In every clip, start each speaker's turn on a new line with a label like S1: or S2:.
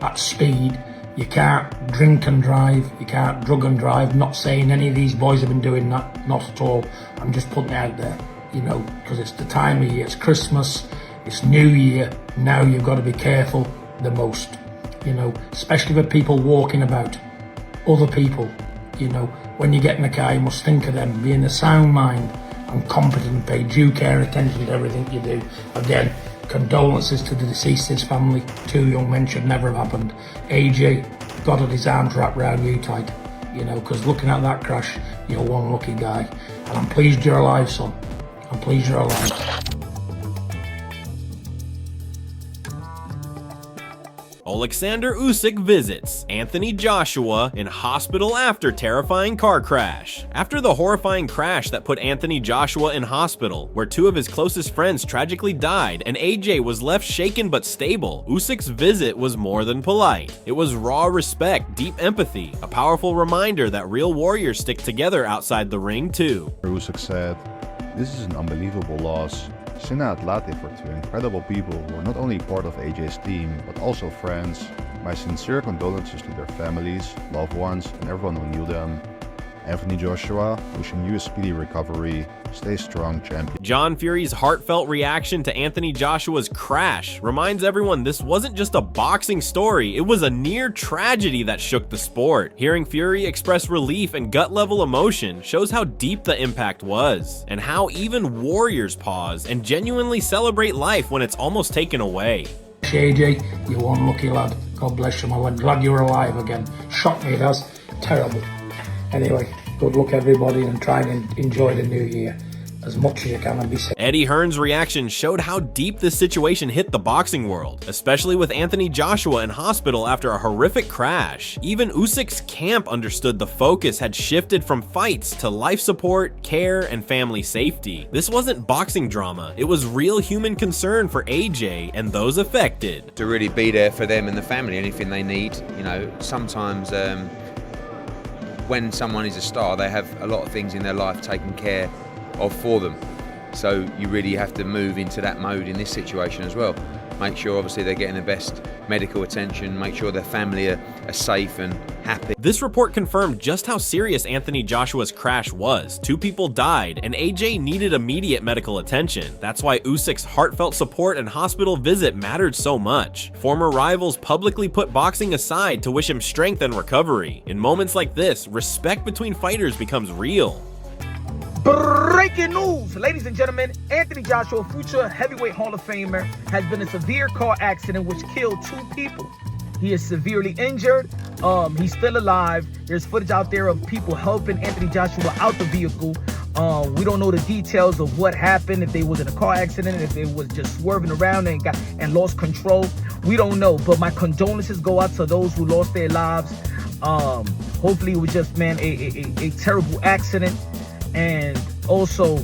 S1: At speed, you can't drink and drive, you can't drug and drive. Not saying any of these boys have been doing that, not at all. I'm just putting it out there, you know, because it's the time of year, it's Christmas, it's New Year. Now you've got to be careful the most, you know, especially with people walking about, other people, you know. When you get in the car, you must think of them, be in a sound mind and competent, pay due care attention to everything you do. Again, condolences to the deceased's family. 2 young men should never have happened. AJ, God had his arms wrapped around you tight, you know, because looking at that crash, you're one lucky guy. And I'm pleased you're alive, son. I'm pleased you're alive.
S2: Oleksandr Usyk visits Anthony Joshua in hospital after terrifying car crash. After the horrifying crash that put Anthony Joshua in hospital, where 2 of his closest friends tragically died and AJ was left shaken but stable, Usyk's visit was more than polite. It was raw respect, deep empathy, a powerful reminder that real warriors stick together outside the ring too.
S3: Usyk said, "This is an unbelievable loss. Sinna Atlati for 2 incredible people who are not only part of AJ's team, but also friends. My sincere condolences to their families, loved ones, and everyone who knew them. Anthony Joshua, wishing you a speedy recovery. Stay strong, champion."
S2: John Fury's heartfelt reaction to Anthony Joshua's crash reminds everyone this wasn't just a boxing story, it was a near tragedy that shook the sport. Hearing Fury express relief and gut-level emotion shows how deep the impact was, and how even warriors pause and genuinely celebrate life when it's almost taken away.
S1: AJ, you're one lucky lad. God bless you, my lad. Glad you're alive again. Shocked me, it has. Terrible. Anyway, good luck everybody, and try and enjoy the new year as much as you can and be safe.
S2: Eddie Hearn's reaction showed how deep this situation hit the boxing world, especially with Anthony Joshua in hospital after a horrific crash. Even Usyk's camp understood the focus had shifted from fights to life support, care, and family safety. This wasn't boxing drama, it was real human concern for AJ and those affected.
S4: To really be there for them and the family, anything they need. You know, sometimes when someone is a star, they have a lot of things in their life taken care of for them. So you really have to move into that mode in this situation as well. Make sure obviously they're getting the best medical attention, make sure their family are safe and happy.
S2: This report confirmed just how serious Anthony Joshua's crash was. 2 people died, and AJ needed immediate medical attention. That's why Usyk's heartfelt support and hospital visit mattered so much. Former rivals publicly put boxing aside to wish him strength and recovery. In moments like this, respect between fighters becomes real.
S5: Breaking news, ladies and gentlemen, Anthony Joshua, future heavyweight Hall of Famer, has been in a severe car accident which killed 2 people. He is severely injured. He's still alive. There's footage out there of people helping Anthony Joshua out the vehicle. We don't know the details of what happened, if they was in a car accident, if they was just swerving around and lost control. We don't know, but my condolences go out to those who lost their lives. Hopefully it was just, man, a terrible accident. And also,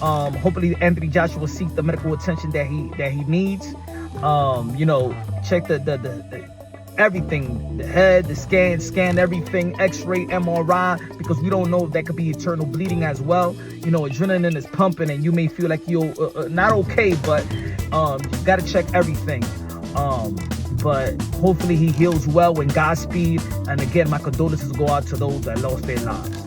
S5: hopefully Anthony Joshua will seek the medical attention that he needs. You know, check the everything, the head, the scan everything, X-ray, MRI, because we don't know if that could be internal bleeding as well. You know, adrenaline is pumping, and you may feel like you're not okay, but you gotta check everything. But hopefully he heals well, and Godspeed. And again, my condolences go out to those that lost their lives.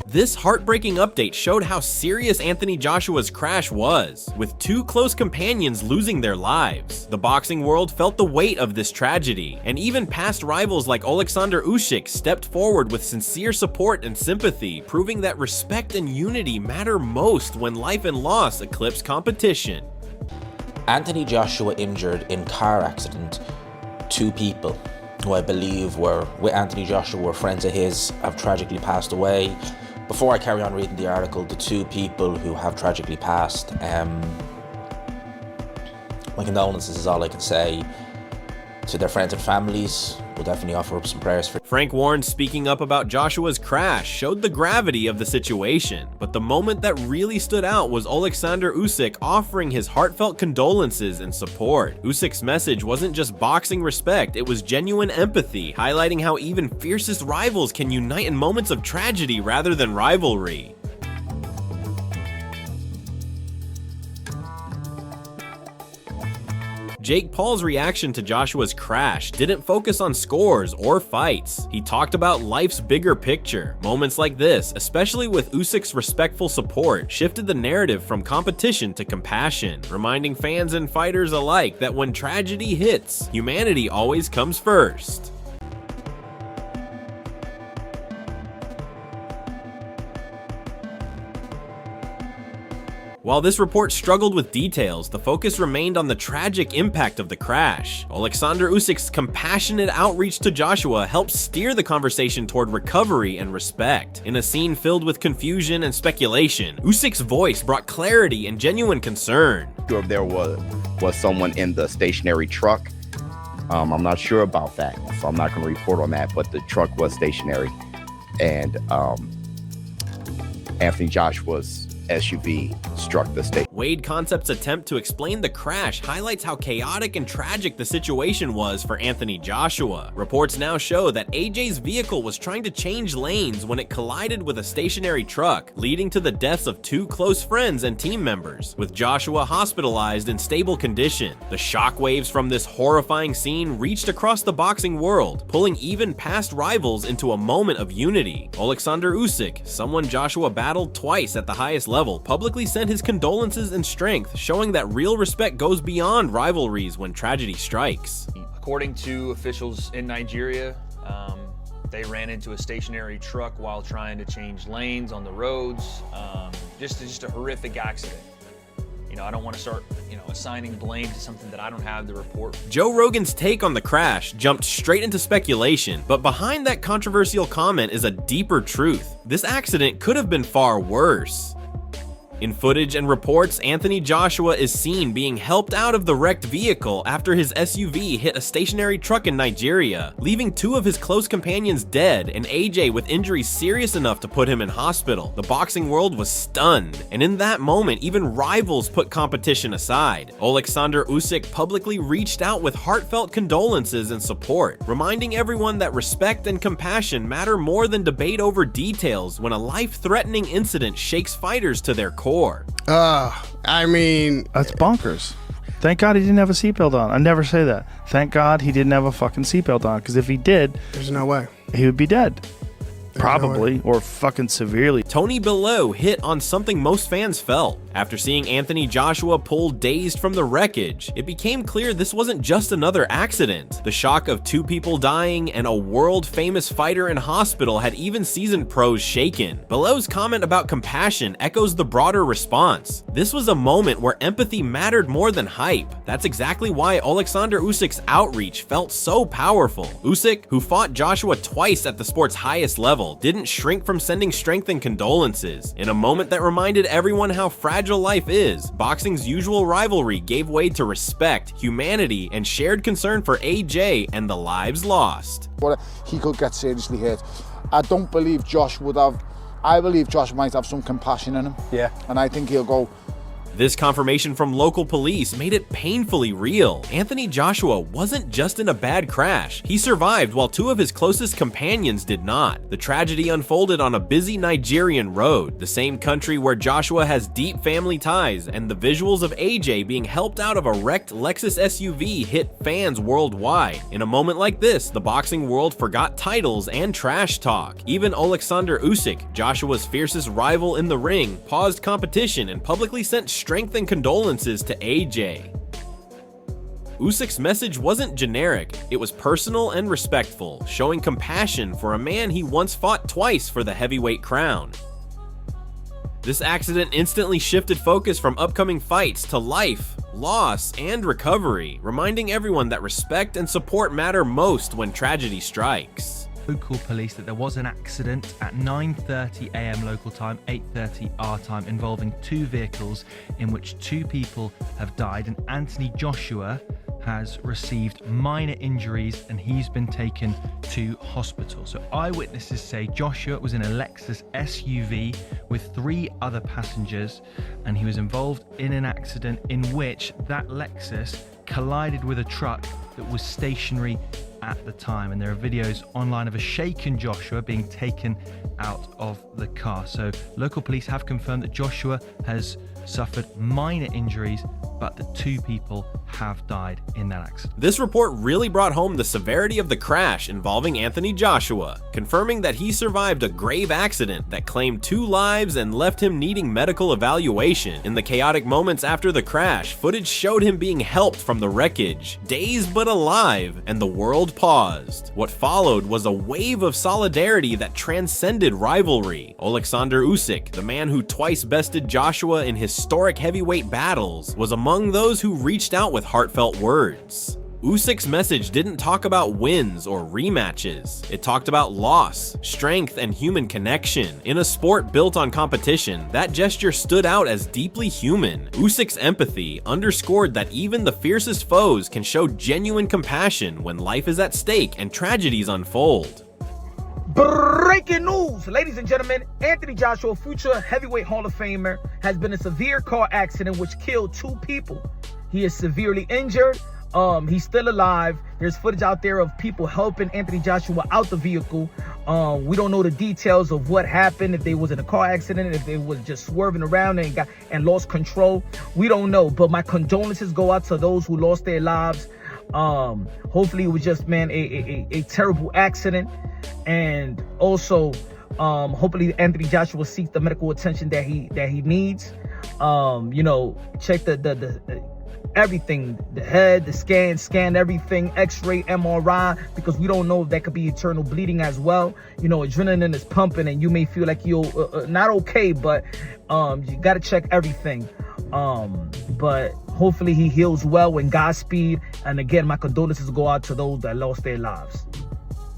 S2: This heartbreaking update showed how serious Anthony Joshua's crash was, with 2 close companions losing their lives. The boxing world felt the weight of this tragedy, and even past rivals like Oleksandr Usyk stepped forward with sincere support and sympathy, proving that respect and unity matter most when life and loss eclipse competition.
S6: Anthony Joshua injured in car accident. 2 people who I believe were with Anthony Joshua were friends of his have tragically passed away. Before I carry on reading the article, the 2 people who have tragically passed, my condolences is all I can say to their friends and families. we'll definitely offer up some prayers for.
S2: Frank Warren speaking up about Joshua's crash showed the gravity of the situation, but the moment that really stood out was Oleksandr Usyk offering his heartfelt condolences and support. Usyk's message wasn't just boxing respect, it was genuine empathy, highlighting how even fiercest rivals can unite in moments of tragedy rather than rivalry. Jake Paul's reaction to Joshua's crash didn't focus on scores or fights. He talked about life's bigger picture. Moments like this, especially with Usyk's respectful support, shifted the narrative from competition to compassion, reminding fans and fighters alike that when tragedy hits, humanity always comes first. While this report struggled with details, the focus remained on the tragic impact of the crash. Oleksandr Usyk's compassionate outreach to Joshua helped steer the conversation toward recovery and respect. In a scene filled with confusion and speculation, Usyk's voice brought clarity and genuine concern.
S7: Sure if there was someone in the stationary truck. I'm not sure about that, so I'm not going to report on that, but the truck was stationary. And Anthony Joshua's SUV struck the state.
S2: Wade Concept's attempt to explain the crash highlights how chaotic and tragic the situation was for Anthony Joshua. Reports now show that AJ's vehicle was trying to change lanes when it collided with a stationary truck, leading to the deaths of two close friends and team members, with Joshua hospitalized in stable condition. The shockwaves from this horrifying scene reached across the boxing world, pulling even past rivals into a moment of unity. Oleksandr Usyk, someone Joshua battled twice at the highest level, publicly sent his condolences and strength, showing that real respect goes beyond rivalries when tragedy strikes.
S8: According to officials in Nigeria, they ran into a stationary truck while trying to change lanes on the roads. Just a horrific accident. You know, I don't want to start, assigning blame to something that I don't have the report.
S2: Joe Rogan's take on the crash jumped straight into speculation, but behind that controversial comment is a deeper truth. This accident could have been far worse. In footage and reports, Anthony Joshua is seen being helped out of the wrecked vehicle after his SUV hit a stationary truck in Nigeria, leaving two of his close companions dead and AJ with injuries serious enough to put him in hospital. The boxing world was stunned, and in that moment, even rivals put competition aside. Oleksandr Usyk publicly reached out with heartfelt condolences and support, reminding everyone that respect and compassion matter more than debate over details when a life-threatening incident shakes fighters to their core.
S9: I mean,
S10: that's bonkers. Thank God he didn't have a seatbelt on. I never say that. Thank God he didn't have a fucking seatbelt on, because if he did,
S9: there's no way
S10: he would be dead. Probably,
S9: no
S10: or fucking severely.
S2: Tony Bellew hit on something most fans felt. After seeing Anthony Joshua pull dazed from the wreckage, it became clear this wasn't just another accident. The shock of two people dying and a world-famous fighter in hospital had even seasoned pros shaken. Bellew's comment about compassion echoes the broader response. This was a moment where empathy mattered more than hype. That's exactly why Oleksandr Usyk's outreach felt so powerful. Usyk, who fought Joshua twice at the sport's highest level, didn't shrink from sending strength and condolences. In a moment that reminded everyone how fragile life is, boxing's usual rivalry gave way to respect, humanity, and shared concern for AJ and the lives lost.
S11: But he could get seriously hurt. I don't believe Josh would have. I believe Josh might have some compassion in him.
S9: Yeah.
S11: And I think he'll go.
S2: This confirmation from local police made it painfully real. Anthony Joshua wasn't just in a bad crash. He survived while two of his closest companions did not. The tragedy unfolded on a busy Nigerian road, the same country where Joshua has deep family ties, and the visuals of AJ being helped out of a wrecked Lexus SUV hit fans worldwide. In a moment like this, the boxing world forgot titles and trash talk. Even Oleksandr Usyk, Joshua's fiercest rival in the ring, paused competition and publicly sent strength and condolences to AJ. Usyk's message wasn't generic, it was personal and respectful, showing compassion for a man he once fought twice for the heavyweight crown. This accident instantly shifted focus from upcoming fights to life, loss, and recovery, reminding everyone that respect and support matter most when tragedy strikes.
S12: Local police that there was an accident at 9:30 a.m. local time, 8:30 our time, involving two vehicles in which two people have died, and Anthony Joshua has received minor injuries and he's been taken to hospital. So eyewitnesses say Joshua was in a Lexus SUV with 3 other passengers, and he was involved in an accident in which that Lexus collided with a truck that was stationary at the time. And there are videos online of a shaken Joshua being taken out of the car. So local police have confirmed that Joshua has suffered minor injuries, but that 2 people have died in that accident.
S2: This report really brought home the severity of the crash involving Anthony Joshua, confirming that he survived a grave accident that claimed 2 lives and left him needing medical evaluation. In the chaotic moments after the crash, footage showed him being helped from the wreckage, dazed but alive, and the world paused. What followed was a wave of solidarity that transcended rivalry. Oleksandr Usyk, the man who twice bested Joshua in historic heavyweight battles, was among those who reached out with heartfelt words. Usyk's message didn't talk about wins or rematches. It talked about loss, strength, and human connection. In a sport built on competition, that gesture stood out as deeply human. Usyk's empathy underscored that even the fiercest foes can show genuine compassion when life is at stake and tragedies unfold.
S5: Breaking news, ladies and gentlemen, Anthony Joshua, future heavyweight Hall of Famer, has been in a severe car accident which killed 2 people. He is severely injured. He's still alive. There's footage out there of people helping Anthony Joshua out the vehicle. We don't know the details of what happened, if they was in a car accident, if they was just swerving around and lost control. We don't know, but my condolences go out to those who lost their lives. Hopefully it was just, man, a terrible accident. And also, hopefully Anthony Joshua seeks the medical attention that he needs. Check the everything, the head, the scan everything, x-ray, MRI, because we don't know if that could be internal bleeding as well. Adrenaline is pumping and you may feel like you're not okay, but you got to check everything. But hopefully he heals well, and Godspeed. And again, my condolences go out to those that lost their lives.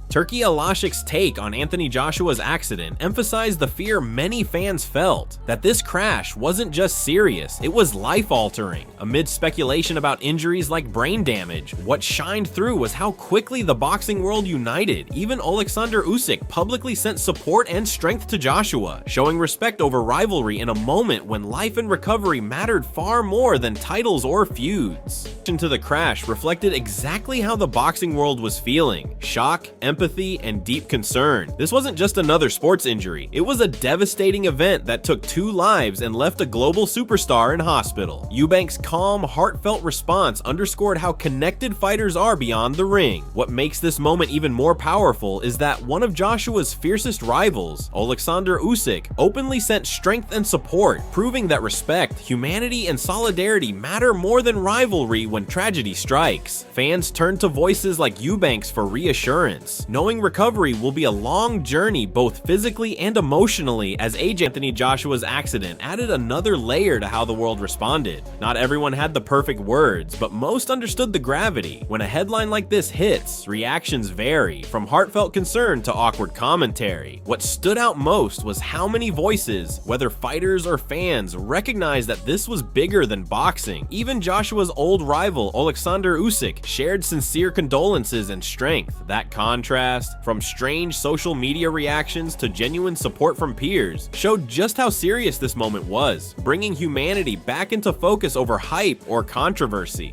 S2: Turki Alashik's take on Anthony Joshua's accident emphasized the fear many fans felt, that this crash wasn't just serious, it was life-altering. Amid speculation about injuries like brain damage, what shined through was how quickly the boxing world united. Even Oleksandr Usyk publicly sent support and strength to Joshua, showing respect over rivalry in a moment when life and recovery mattered far more than titles or feuds. To the crash reflected exactly how the boxing world was feeling: shock, empathy, and deep concern. This wasn't just another sports injury, it was a devastating event that took 2 lives and left a global superstar in hospital. Eubank's calm, heartfelt response underscored how connected fighters are beyond the ring. What makes this moment even more powerful is that one of Joshua's fiercest rivals, Oleksandr Usyk, openly sent strength and support, proving that respect, humanity, and solidarity matter more than rivalry when tragedy strikes. Fans turned to voices like Eubank's for reassurance, knowing recovery will be a long journey both physically and emotionally, as Anthony Joshua's accident added another layer to how the world responded. Not everyone had the perfect words, but most understood the gravity. When a headline like this hits, reactions vary, from heartfelt concern to awkward commentary. What stood out most was how many voices, whether fighters or fans, recognized that this was bigger than boxing. Even Joshua's old rival, Oleksandr Usyk, shared sincere condolences and strength. That contrast, from strange social media reactions to genuine support from peers, showed just how serious this moment was, bringing humanity back into focus over hype or controversy.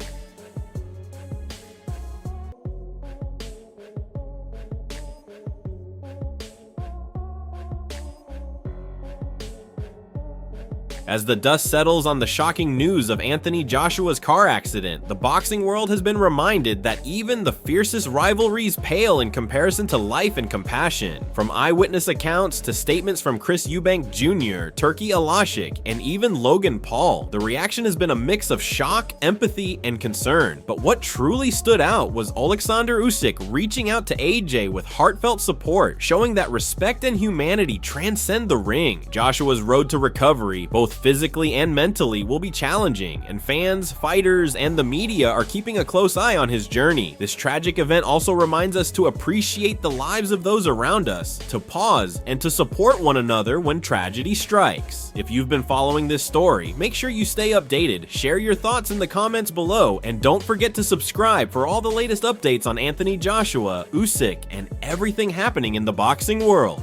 S2: As the dust settles on the shocking news of Anthony Joshua's car accident, the boxing world has been reminded that even the fiercest rivalries pale in comparison to life and compassion. From eyewitness accounts to statements from Chris Eubank Jr., Turki Alashik, and even Logan Paul, the reaction has been a mix of shock, empathy, and concern. But what truly stood out was Oleksandr Usyk reaching out to AJ with heartfelt support, showing that respect and humanity transcend the ring. Joshua's road to recovery, both both physically and mentally, will be challenging, and fans, fighters, and the media are keeping a close eye on his journey. This tragic event also reminds us to appreciate the lives of those around us, to pause, and to support one another when tragedy strikes. If you've been following this story, make sure you stay updated, share your thoughts in the comments below, and don't forget to subscribe for all the latest updates on Anthony Joshua, Usyk, and everything happening in the boxing world.